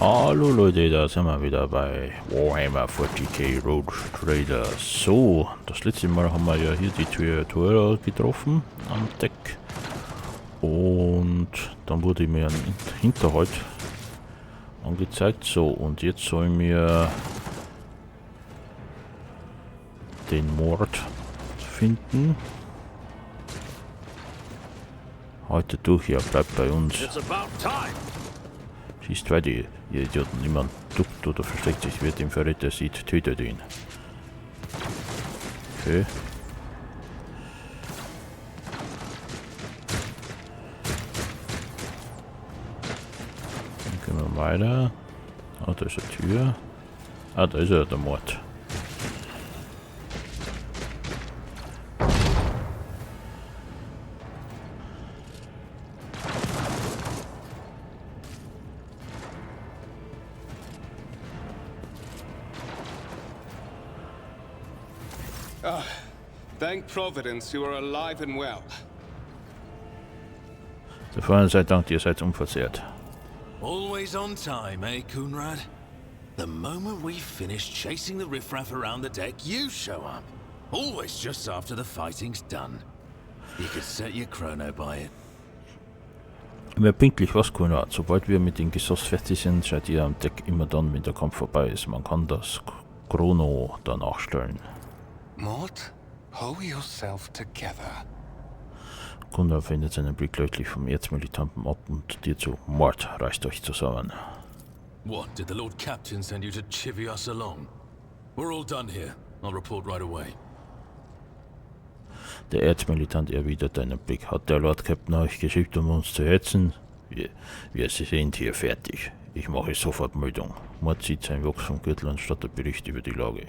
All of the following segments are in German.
Hallo Leute, da sind wir wieder bei Warhammer40K RogueTrader. So, das letzte Mal haben wir ja hier die Tür getroffen am Deck. Und dann wurde mir ein Hinterhalt angezeigt. So, und jetzt sollen wir den Mord finden. Heute durch, ja, bleibt bei uns. Schießt weiter, ihr Idioten. Niemand duckt oder versteckt sich. Wer den Verräter sieht, tötet ihn. Okay. Dann gehen wir weiter. Ah, da ist eine Tür. Ah, da ist ja der Mord. Thank Providence, you are alive and well. Der Freund sei Dank, ihr seid unversehrt. Always on time, eh, Coonrad? The moment we've finished chasing the riffraff around the deck, you show up. Always just after the fighting's done. You could set your chrono by it. Wer pünktlich was können hat, sobald wir mit dem Geschoss fertig sind, seid ihr am Deck immer dann, wenn der Kampf vorbei ist. Man kann das Chrono danach stellen. Mort, pull yourself together. Gunnar wendet seinen Blick deutlich vom Erzmilitanten ab und dir zu: Mord, reißt euch zusammen. What, did the Lord Captain send you to chivvy us along? We're all done here. I'll report right away. Der Erzmilitant erwidert deinen Blick. Hat der Lord Captain euch geschickt, um uns zu hetzen? Wir sind hier fertig. Ich mache sofort Meldung. Mord zieht sein Wachs vom Gürtel und stattet Bericht über die Lage.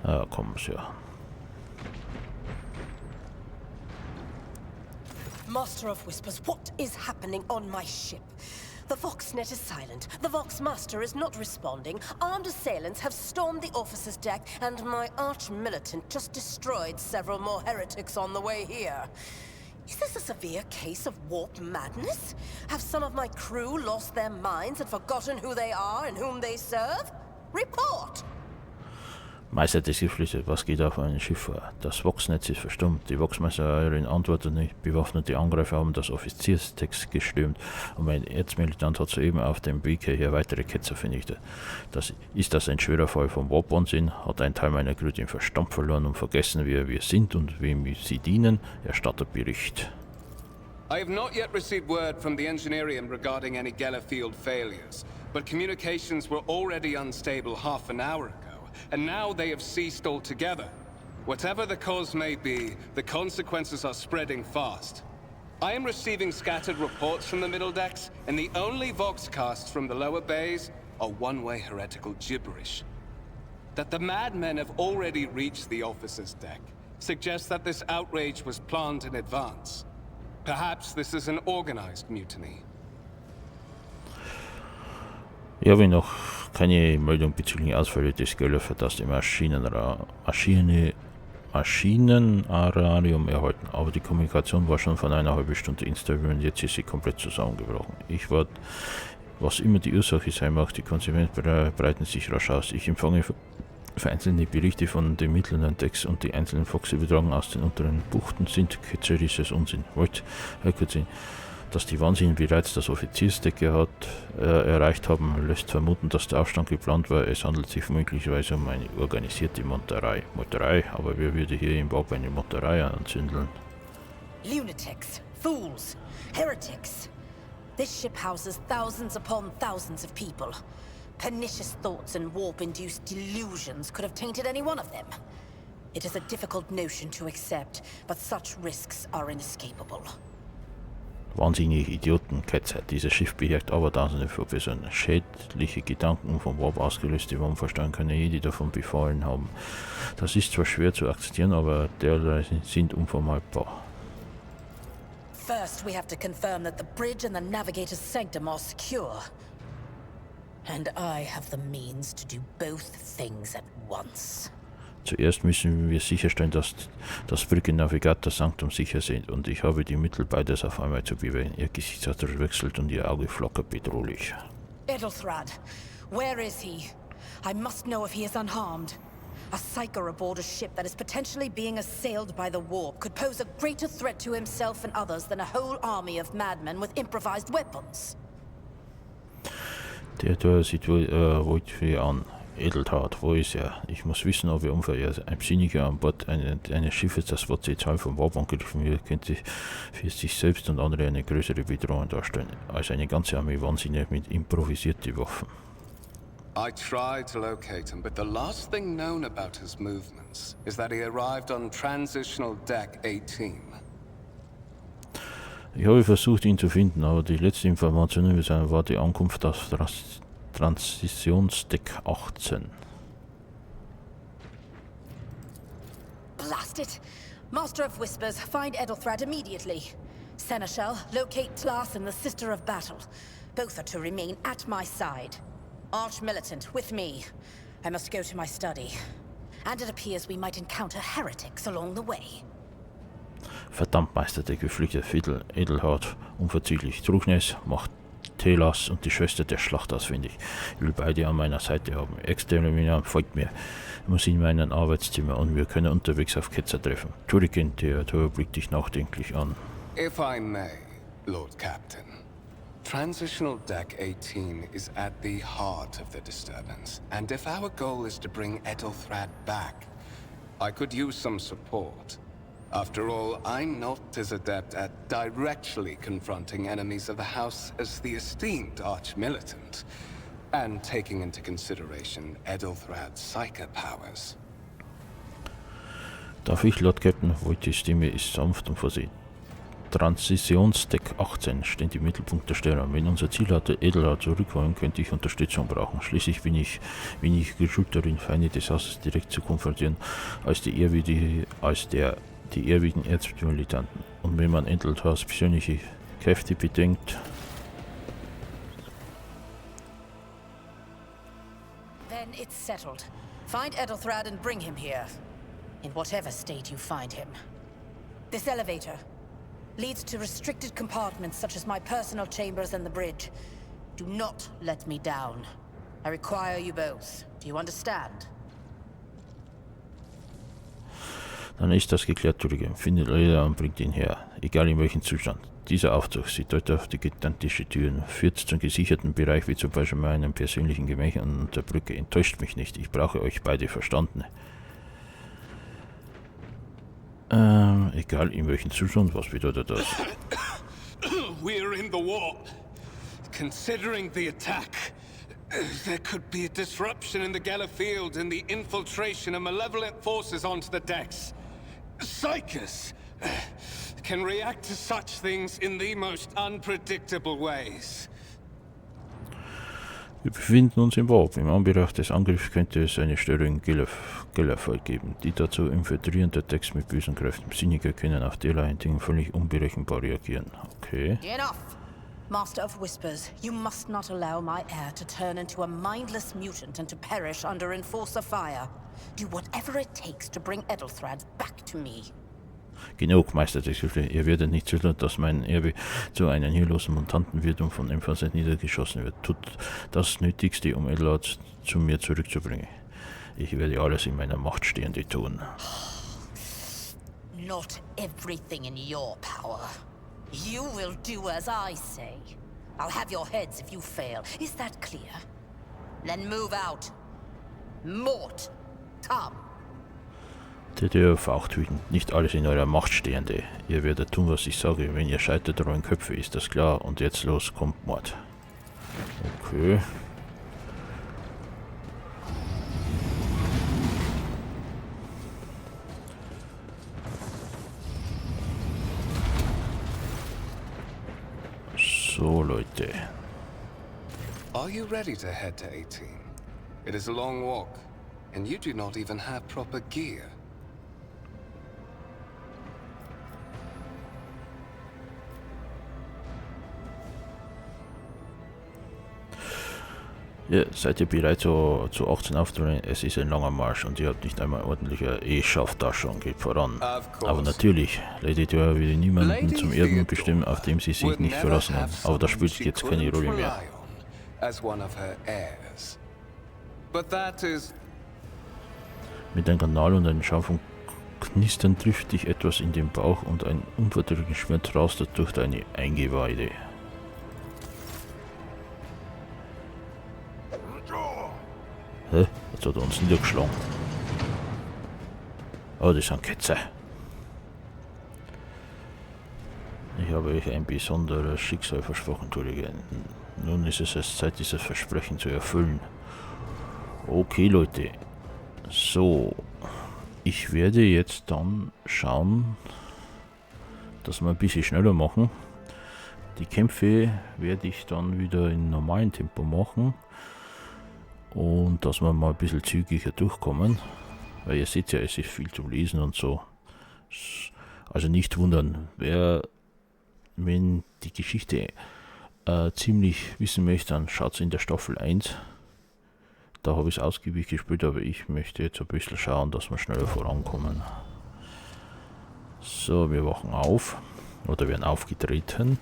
Ah, komm, ja. Master of Whispers, what is happening on my ship? The Voxnet is silent. The Vox Master is not responding. Armed assailants have stormed the officer's deck, and my arch-militant just destroyed several more heretics on the way here. Is this a severe case of warp madness? Have some of my crew lost their minds and forgotten who they are and whom they serve? Report! Meister des Geflüsters, was geht auf einem Schiff vor? Das Voxnetz ist verstummt, die Voxmeisterin antwortet nicht, bewaffnete Angreifer haben das Offizierstext gestürmt und mein Erzmilitant hat soeben auf dem Weg hierher weitere Ketzer vernichtet. Ist das ein schwerer Fall von Warp-Unsinn? Hat ein Teil meiner Crew den Verstand verloren und vergessen, wer wir sind und wem sie dienen? Erstattet Bericht. I have not yet received word from the Engineering regarding any Gellerfield failures, but communications were already unstable half an hour ago. And now they have ceased altogether. Whatever the cause may be, the consequences are spreading fast. I am receiving scattered reports from the middle decks, and the only voxcasts from the lower bays are one-way heretical gibberish. That the madmen have already reached the officer's deck suggests that this outrage was planned in advance. Perhaps this is an organized mutiny. Ich habe noch keine Meldung bezüglich Ausfälle des Gellerverdachts im Maschinenararium erhalten, aber die Kommunikation war schon von einer halben Stunde instabil und jetzt ist sie komplett zusammengebrochen. Ich warte, was immer die Ursache sein mag, die Konsequenzen breiten sich rasch aus. Ich empfange vereinzelte Berichte von den mittleren Decks und die einzelnen Fox-Übertragungen aus den unteren Buchten sind ketzerisches Unsinn. Wollt, Herr Kurzin, dass die Wahnsinnigen bereits das Offiziersdeck erreicht haben, lässt vermuten, dass der Aufstand geplant war. Es handelt sich möglicherweise um eine organisierte Meuterei. Aber wer würde hier im Bau eine Meuterei anzündeln? Lunatics, fools, heretics. This ship houses thousands upon thousands of people. Pernicious thoughts and warp-induced delusions could have tainted any one of them. It is a difficult notion to accept, but such risks are inescapable. Wahnsinnige Idiotenketzer. Dieses Schiff beherrscht Abertausende von Personen. Schädliche Gedanken vom Warp ausgelöste Wahnvorstellungen können jede davon befallen haben. Das ist zwar schwer zu akzeptieren, aber derlei sind unvermeidbar. First, we have to confirm that the bridge and the navigator's sanctum are secure. And I have the means to do both things at once. Zuerst müssen wir sicherstellen, dass das Brückennavigator-Sanktum sicher sind, und ich habe die Mittel, beides auf einmal zu bewegen. Ihr Gesichtsausdruck wechselt und ihr Auge flackert bedrohlich. Edelthrad, where is he? I must know if he is unharmed. A psyker aboard a ship that is potentially being assailed by the warp could pose a greater threat to himself and others than a whole army of madmen with improvised weapons. Der da sieht wohl an. Edeltrat, wo ist er? Ich muss wissen, ob er unverirrt. Ein Psyniker an Bord eines Schiffes, das Wortzahl vom Warp angegriffen wird, könnte für sich selbst und andere eine größere Bedrohung darstellen, als eine ganze Armee Wahnsinniger mit improvisierten Waffen. I tried to locate him, but the last thing known about his movements is that he arrived on Transitional Deck 18. Ich habe versucht, ihn zu finden, aber die letzte Information über seine war die Ankunft auf Transitionsdeck 18. Blast it! Master of Whispers, find Edelthrad immediately. Seneschal, locate Tlas and the Sister of Battle. Both are to remain at my side. Arch-militant, with me. I must go to my study. And it appears we might encounter heretics along the way. Verdammt, Meister, der geflügelte Fiddle, Edelhart, unverzüglich. Trugnes macht Telas und die Schwester der Schlacht ausfindig. Ich will beide an meiner Seite haben. Exterminieren folgt mir. Ich muss in mein Arbeitszimmer und wir können unterwegs auf Ketzer treffen. Turrican, der Tor blickt dich nachdenklich an. If I may, Lord Captain. Transitional Deck 18 is at the heart of the disturbance, and if our goal is to bring Edelthrad back, I could use some support. After all, I'm not as adept at directly confronting enemies of the House as the esteemed Arch-Militant, and taking into consideration Edelthrad's psychic powers. Darf ich, Lord Captain? Die Stimme ist sanft und versehen. Transitionsdeck 18 steht im Mittelpunkt der Steuerung. Wenn unser Ziel hatte, Edelhard zurück wollen, könnte ich Unterstützung brauchen. Schließlich bin ich geschult darin, Feinde des Hauses direkt zu konfrontieren, als die ehrwürdigen Erzmilitanten. Und wenn man Edelhards persönliche Kräfte bedenkt, Then it's settled. Find Edelthrad and bring him here. In whatever state you find him. This elevator leads to restricted compartments such as my personal chambers and the bridge. Do not let me down. I require you both. Do you understand? dann ist das geklärt, Turrican. Findet Leder und bringt ihn her, egal in welchem Zustand. Dieser Aufzug, sie deutet auf die gigantische Türen, führt zum gesicherten Bereich, wie zum Beispiel meinem persönlichen Gemächer an der Brücke. Enttäuscht mich nicht, ich brauche euch beide Verstandene. Egal in welchem Zustand, was bedeutet das? We're in the warp. Considering the attack, there could be a disruption in the Geller field and the infiltration of malevolent forces onto the decks. Psychers can react to such things in the most unpredictable ways. Wir befinden uns im Warp. Im Anbetracht des Angriffs könnte es eine Störung im Gellerfall geben, die dazu infiltrieren der Text mit bösen Kräften. Cyniker können auf derlei Dinge völlig unberechenbar reagieren. Okay. Enough! Master of Whispers, you must not allow my heir to turn into a mindless mutant and to perish under enforcer fire. Do whatever it takes to bring Edelthrad back to me. Genug, Meister der Gefährtin. Ihr werdet nicht zulassen, dass mein Erbe zu einem hirnlosen Mutanten wird und von Empfängern niedergeschossen wird. Tut das Nötigste, um Edelhard zu mir zurückzubringen. Ich werde alles in meiner Macht Stehende tun. Not everything in your power. You will do as I say. I'll have your heads if you fail. Is that clear? Then move out. Mort, come. Der faucht wütend. Nicht alles in eurer Macht Stehende. Ihr werdet tun, was ich sage. Wenn ihr scheitert, rollen Köpfe, ist das klar. Und jetzt los, kommt Mord. Okay. So, Leute. Are you ready to head to 18? It is a long walk, and you do not even have proper gear. Ja, seid ihr bereit zu 18 aufzudrehen? Es ist ein langer Marsch und ihr habt nicht einmal ordentlicher schafft das schon, geht voran. Aber natürlich, Lady Dora will niemanden zum Erben bestimmen, auf dem sie sich nicht verlassen hat. Aber das spielt jetzt keine Rolle mehr. Mit einem Kanal und einem scharfen Knistern trifft dich etwas in den Bauch und ein unverdrückliches Schmerz rastet durch deine Eingeweide. Hä? Jetzt hat er uns niedergeschlagen. Oh, das sind Ketzer. Ich habe euch ein besonderes Schicksal versprochen, Regenten. Nun ist es erst Zeit, dieses Versprechen zu erfüllen. Okay, Leute. So. Ich werde jetzt dann schauen, dass wir ein bisschen schneller machen. Die Kämpfe werde ich dann wieder in normalen Tempo machen. Und dass wir mal ein bisschen zügiger durchkommen. Weil ihr seht ja, es ist viel zu lesen und so. Also nicht wundern, wenn die Geschichte ziemlich wissen möchte, dann schaut es in der Staffel 1. Da habe ich es ausgiebig gespielt, aber ich möchte jetzt ein bisschen schauen, dass wir schneller vorankommen. So, wir wachen auf. Oder werden aufgetreten.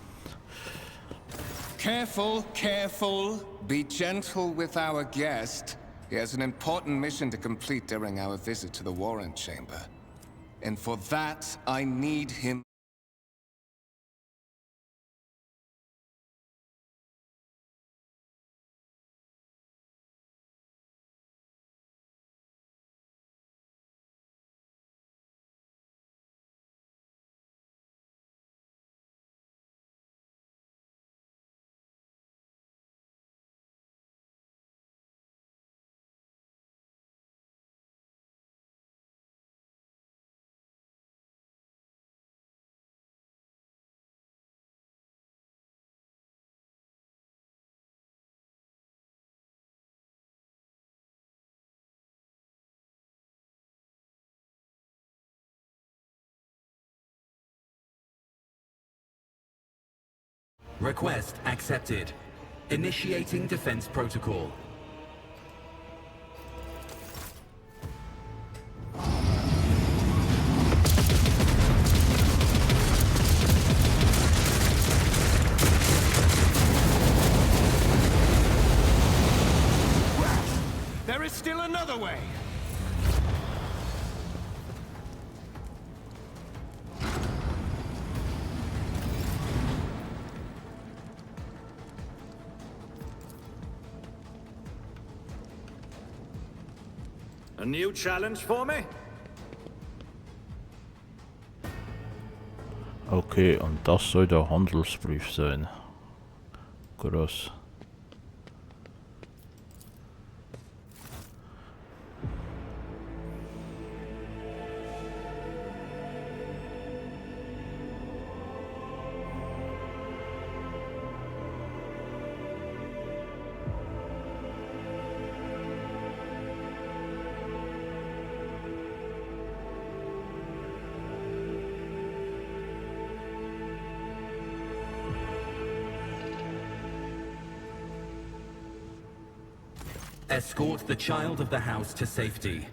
Careful, careful. Be gentle with our guest. He has an important mission to complete during our visit to the Warren Chamber. And for that, I need him. Request accepted. Initiating defense protocol. There is still another way. A new challenge for me? Okay, und das soll der Handelsbrief sein. Krass. Escort the child of the house to safety.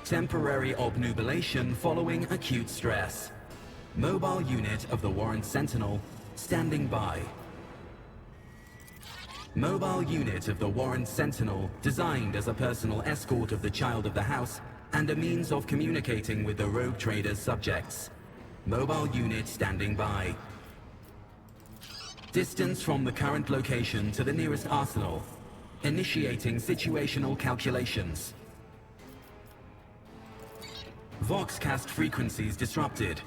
Temporary obnubilation following acute stress. Mobile unit of the Warren Sentinel standing by. Mobile unit of the Warren Sentinel designed as a personal escort of the child of the house and a means of communicating with the RogueTrader's subjects. Mobile unit standing by. Distance from the current location to the nearest arsenal. Initiating situational calculations. Voxcast frequencies disrupted.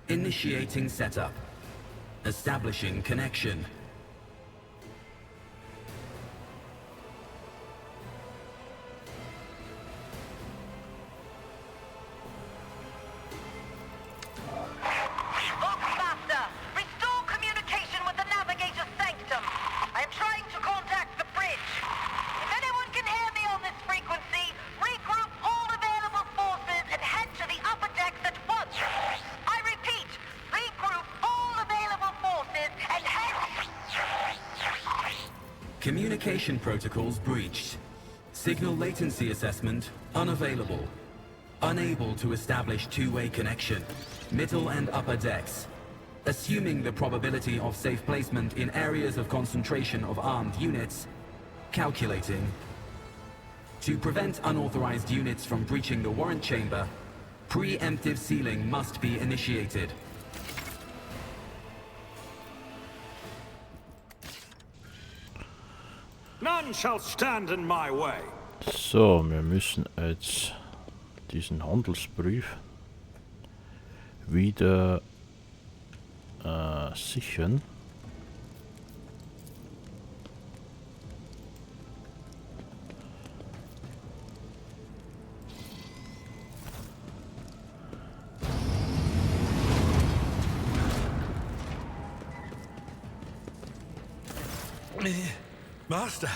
Initiating setup. Establishing connection. Regroup all available forces and head to the Communication protocols breached. Signal latency assessment unavailable. Unable to establish two-way connection. Middle and upper decks. Assuming the probability of safe placement in areas of concentration of armed units. Calculating. To prevent unauthorized units from breaching the warrant chamber, preemptive sealing must be initiated. None shall stand in my way. So, wir müssen jetzt diesen Handelsbrief wieder sichern. Master,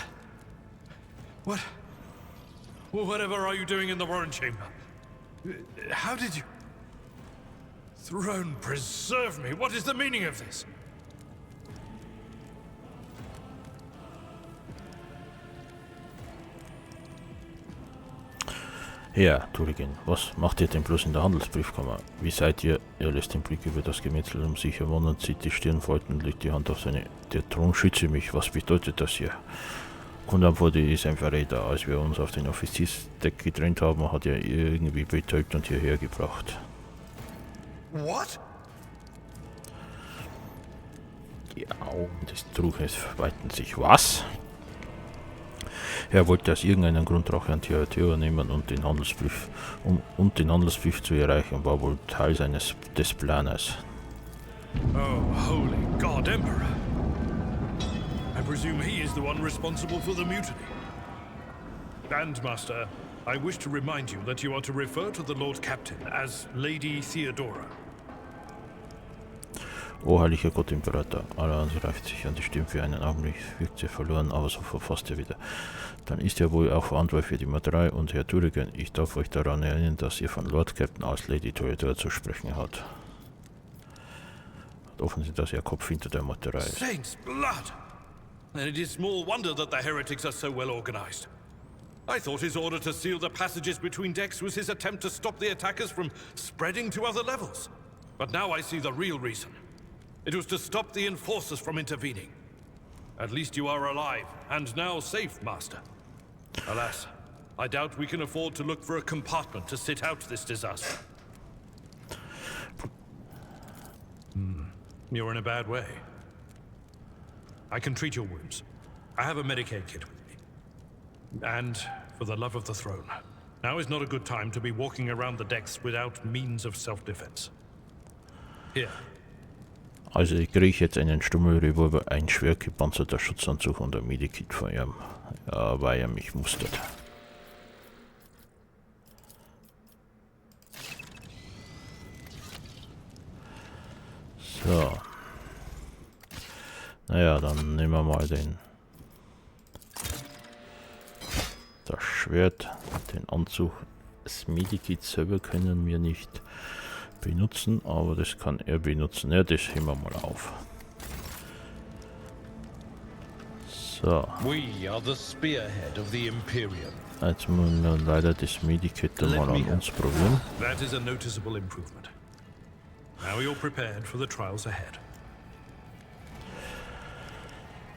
whatever are you doing in the warrant chamber? How did you... Throne preserve me, what is the meaning of this? Ja, Turigen, was macht ihr denn bloß in der Handelsbriefkammer? Wie seid ihr? Er lässt den Blick über das Gemetzel um sich herwandern, zieht die Stirn falten und legt die Hand auf seine... Der Thron schütze mich, was bedeutet das hier? Kundamforde ist ein Verräter. Als wir uns auf den Offiziersdeck getrennt haben, hat er irgendwie betäubt und hierher gebracht. What? Die Augen des Truges weiten sich. Was? Er wollte aus irgendeinem Grund Rache an Theodor nehmen und den Handelsbrief, den Handelsbrief zu erreichen, war wohl Teil des Planes. Oh, holy God, Emperor! I presume he is the one responsible for the mutiny. And, Master, I wish to remind you that you are to refer to the Lord Captain as Lady Theodora. O heiliger Gott Imperator, Alan reift sich an die Stirn für einen Augenblick, wirkt sie verloren, aber so verfasst er wieder. Dann ist er wohl auch verantwortlich für die Mörderei und Herr Turigen, ich darf euch daran erinnern, dass ihr von Lord Captain als Lady Theodora zu sprechen habt. Hat offensichtlich, dass ihr Kopf hinter der Mörderei ist. Saints' blood! And it is small wonder that the heretics are so well organized. I thought his order to seal the passages between decks was his attempt to stop the attackers from spreading to other levels. But now I see the real reason. It was to stop the enforcers from intervening. At least you are alive, and now safe, Master. Alas, I doubt we can afford to look for a compartment to sit out this disaster. You're in a bad way. I can treat your wounds. I have a Medicaid kit with me. And, for the love of the throne, now is not a good time to be walking around the decks without means of self-defense. Here. Also ich kriege jetzt einen Stummelrevolver, ein schwer gepanzerter Schutzanzug und ein Medikit von ihm, weil er mich mustert. So. Naja, dann nehmen wir mal das Schwert, den Anzug. Das Medikit selber können wir nicht benutzen, aber das kann er benutzen. Ja, das heben wir mal auf. So. Jetzt müssen wir leider das Medikit mal an uns probieren. That is a noticeable improvement. Now you're prepared for the trials ahead.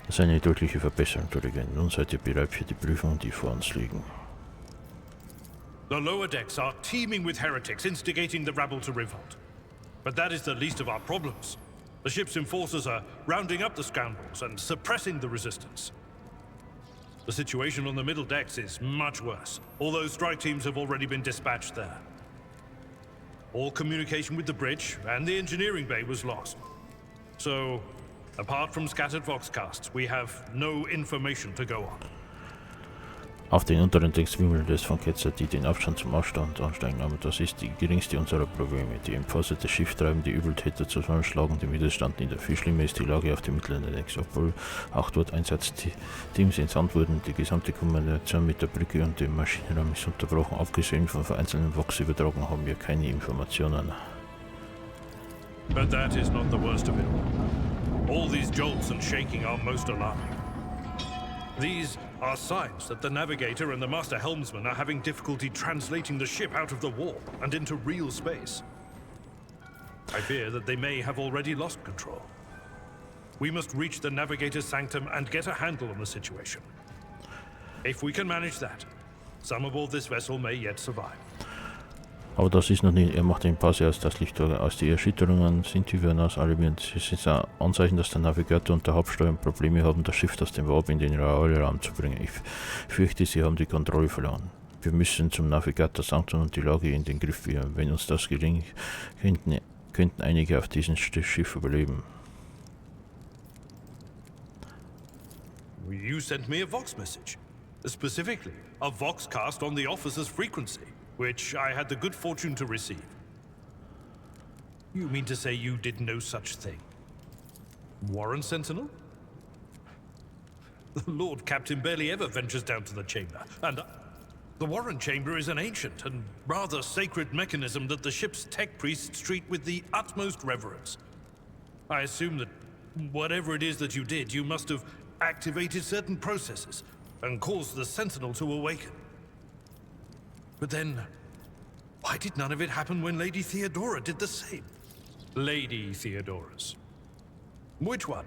Das ist eine deutliche Verbesserung, Turigen. Nun seid ihr bereit für die Prüfungen, die vor uns liegen. The lower decks are teeming with heretics instigating the rabble to revolt. But that is the least of our problems. The ship's enforcers are rounding up the scoundrels and suppressing the resistance. The situation on the middle decks is much worse, although strike teams have already been dispatched there. All communication with the bridge and the engineering bay was lost. So, apart from scattered voxcasts, we have no information to go on. Auf den unteren Decks wimmelt es von Ketzer, die den Abstand zum Aufstand ansteigen, aber das ist die geringste unserer Probleme. Die Enforcer des Schiffs treiben die Übeltäter zusammenschlagen, den Widerstand nieder. Viel schlimmer ist die Lage auf den mittleren Decks, obwohl auch dort Einsatzteams entsandt wurden. Die gesamte Kommunikation mit der Brücke und dem Maschinenraum ist unterbrochen. Abgesehen von vereinzelten Vox-Übertragungen haben wir keine Informationen. But that is not the worst of it all. All these jolts and shaking are most alarming. These are signs that the navigator and the master helmsman are having difficulty translating the ship out of the warp and into real space. I fear that they may have already lost control. We must reach the navigator's sanctum and get a handle on the situation. If we can manage that, some aboard this vessel may yet survive. Aber das ist noch nicht, er macht den Pause aus das Licht aus. Die Erschütterungen sind über uns alarmierend. Es ist ein Anzeichen, dass der Navigator und der Hauptsteuer Probleme haben, das Schiff aus dem Warp in den Realraum zu bringen. Ich fürchte, sie haben die Kontrolle verloren. Wir müssen zum Navigator Sanctum und die Lage in den Griff führen. Wenn uns das gelingt, könnten einige auf diesem Schiff überleben. You sent me a Vox message. Specifically, a Vox cast on the officer's frequency, which I had the good fortune to receive. You mean to say you did no such thing? Warren Sentinel? The Lord Captain barely ever ventures down to the chamber, and the Warren Chamber is an ancient and rather sacred mechanism that the ship's tech priests treat with the utmost reverence. I assume that whatever it is that you did, you must have activated certain processes and caused the Sentinel to awaken. But then, why did none of it happen when Lady Theodora did the same? Lady Theodora's. Which one?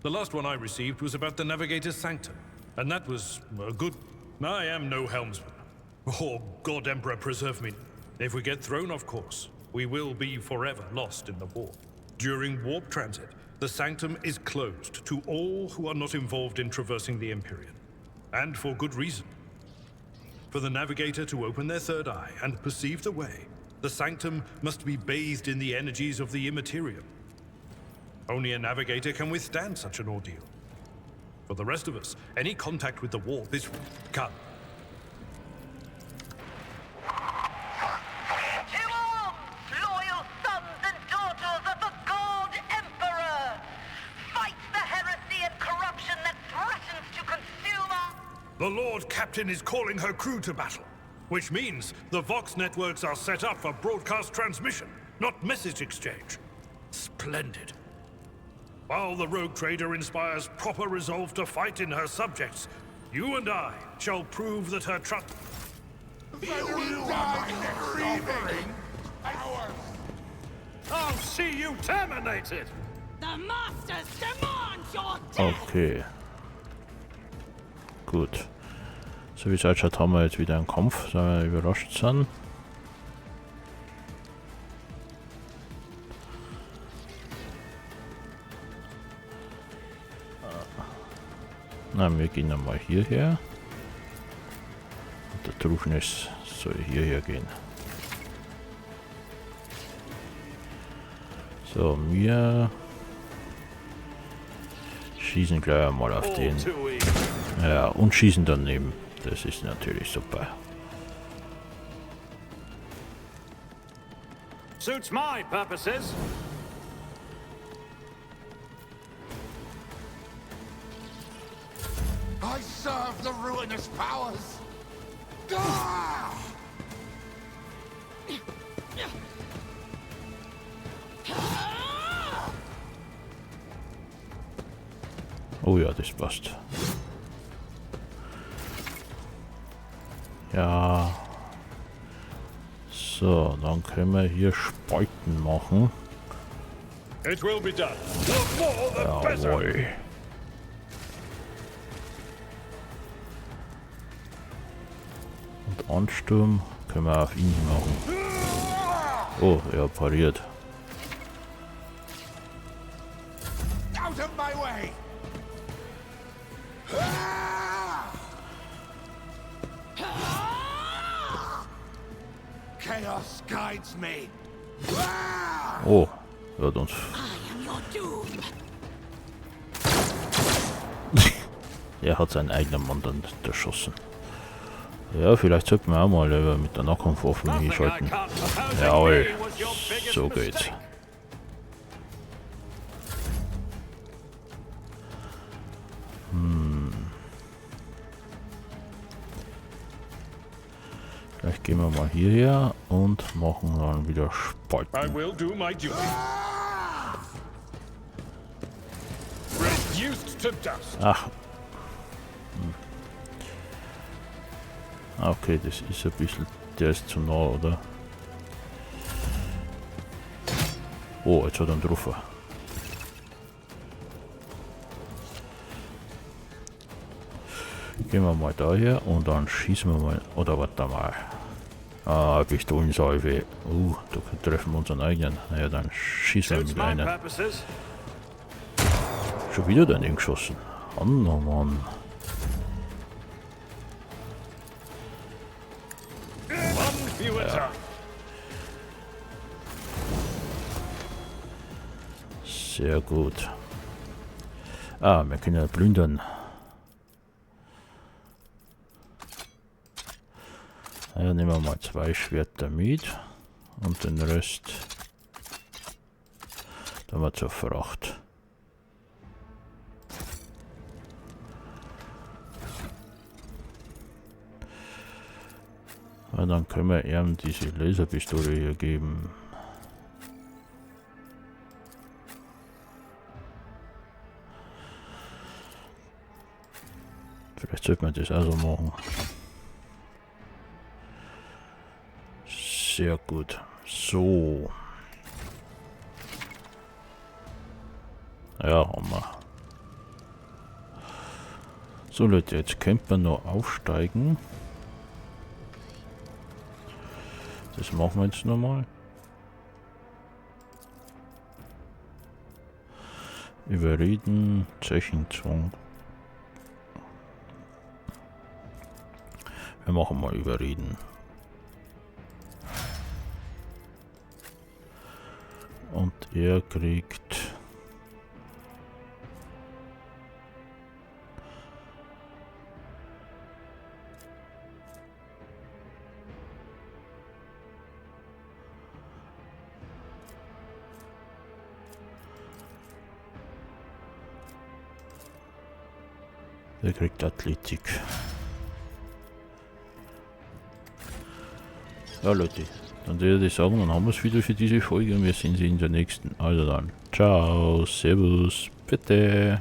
The last one I received was about the Navigator's Sanctum, and that was a good... I am no helmsman. Oh, God Emperor preserve me. If we get thrown off course, we will be forever lost in the warp. During warp transit, the Sanctum is closed to all who are not involved in traversing the Empyrean. And for good reason. For the Navigator to open their third eye and perceive the way, the Sanctum must be bathed in the energies of the Immaterium. Only a Navigator can withstand such an ordeal. For the rest of us, any contact with the warp is... Come. Loyal sons and daughters of the God Emperor! Fight the heresy and corruption that threatens to consume us! The Lord Captain is calling her crew to battle, which means the Vox networks are set up for broadcast transmission, not message exchange. Splendid. While the RogueTrader inspires proper resolve to fight in her subjects, you and I shall prove that her trust... I'll see you terminated! The Masters demand your death! Okay. Gut. So wie es ausschaut, haben wir jetzt wieder einen Kampf, da wir überrascht sind. Na, wir gehen einmal hierher. Und der Trufnis soll hierher gehen. So, wir schießen gleich einmal auf den. Ja, und schießen daneben. Das ist natürlich super. Suits my purposes. I serve the ruinous powers! Ah! Oh ja, das passt. Ja. So, dann können wir hier Spalten machen. It will be done. The more the better. Jawohl. Und Ansturm können wir auf ihn machen. Oh, er pariert. Out of my way! Chaos guides me. Oh, er hat uns. Er hat seinen eigenen Mann dann erschossen. Ja, vielleicht sollten wir auch mal mit der Nahkampfwaffe hinschalten. Jawohl, so geht's. Vielleicht gehen wir mal hierher und machen dann wieder Spalten. I will do my duty. Reduced to dust. Ach, Okay, das ist ein bisschen... Der ist zu nah, oder? Oh, jetzt hat er einen Treffer. Gehen wir mal daher und dann schießen wir mal... Oder warte mal. Ah, Pistolensalve. Da treffen wir unseren eigenen. Naja, dann schießen wir mit einem. Schon wieder daneben geschossen. Oh Mann. Ja. Sehr gut. Ah, wir können ja plündern. Ja, nehmen wir mal 2 Schwerter mit und den Rest dann mal zur Fracht. Ja, dann können wir ihm diese Laserpistole hier geben. Vielleicht sollte man das auch so machen. Sehr gut. So. Ja, haben wir. So Leute, jetzt könnte man noch aufsteigen. Das machen wir jetzt nochmal. Überreden, Zechenzwang. Wir machen mal Überreden. Und er kriegt... Er kriegt Athletik. Ja Leute, dann würde ich sagen, dann haben wir es wieder für diese Folge und wir sehen sie in der nächsten. Also dann, ciao, servus, bitte.